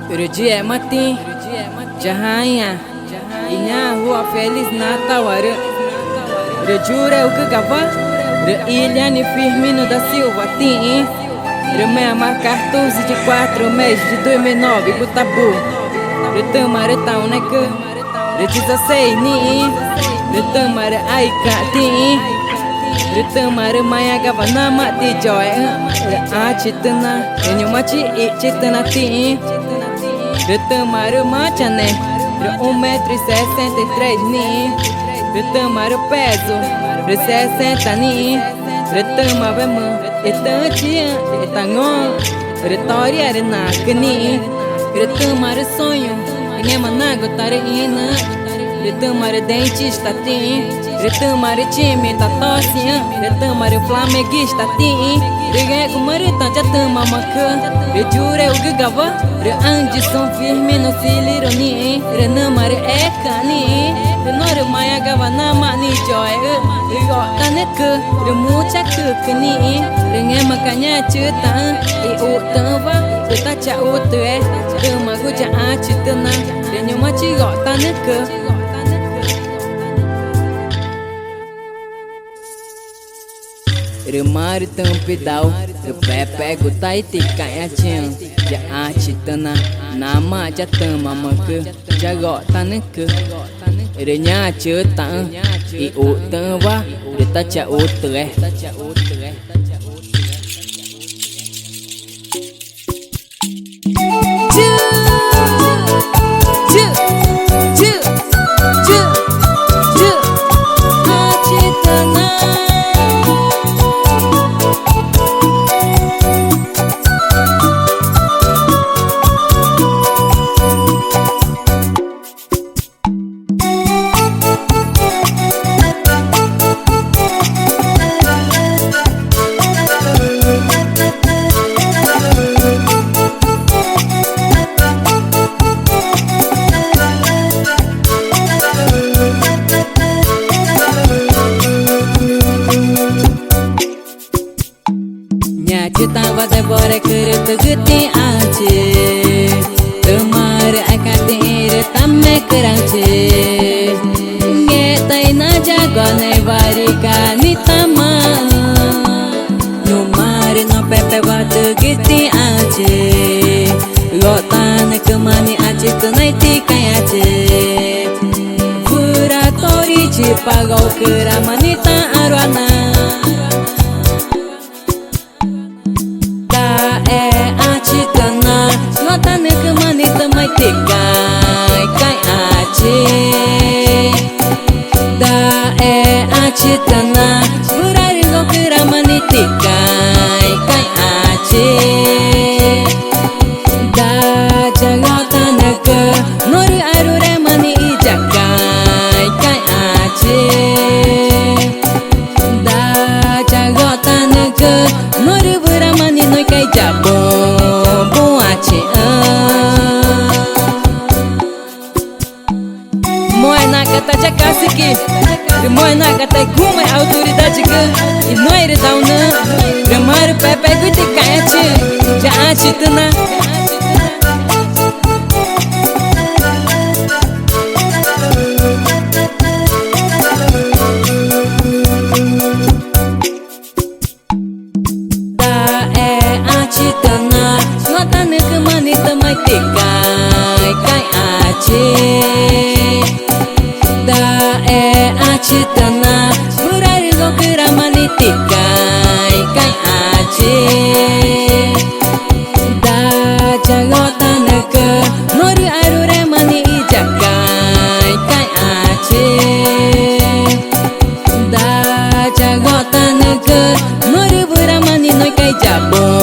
O dia é mati, de Rainha, e minha rua Feliz Natal. O jura o que gava, o Iliane Firmino da Silva tem. O minha marca 14 de 4 meses de 2009, Butabu. O tamara tão neca, o 16 ni, o tamara aika tem. O tamara maya gava na mati joy, o Ãtchitüna, e no mati Ãtchitüna tem. O tamara machane, o 1,63 m ni. O tamara peso, o 60 ni. O tamara vema, e tantia, e tangon, o tori era na cani. O tamara sonho, e nem manago tareina. O tamara dentista tem. O tamara time tá tossindo. O tamara flamenguista tem. O gumarita já tama maca. O jura o gigava. O Andison firme no siliro ni. O namara é cani. O noro maia gava na mani joy. O Ngo'tanücü. O mucha kukni. O ngema kanya chuta. E o tava. O tacha o tue. O maguja Ãtchitüna. O nyumachi Ngo'tanücü. Remar tampidau, o pé pego taiti canhatinho. Já Ãtchitüna, nama já tama maca, já Ngo'tanücü. Rainha chuta, e o tamba, e tacha o tre. Tava devora kereta geti ace, temar akatir tamme kerace. Ngetai na jagone varika ni tama, numar no pepe watu geti ace. Ngo'tanücü mani Ãtchitüna iti kayace. Furatori cipagau kera manita arwana. Ngo'tanücü manita mai tikai kai ace. Da Ãtchitüna, burari ngokira mani tikai kai ace. Da Ngo'tanücü, noru arure mani ijakai kai ace. Da Ngo'tanücü, noru bura mani noi kai jabon. Moe na kata jakasi ki, moe na kata gume autoridade que e não é da una, remar pepe guti kayachi, já Ãtchitüna. Ãtchitüna, Ngo'tanücü manita mai tikai kai ace. Da Ãtchitüna, burari ngokira mani tikai kai ace. Da Ngo'tanücü, noru arure mani ijakai kai ace. Da Ngo'tanücü, noru bura mani noi kai jabon.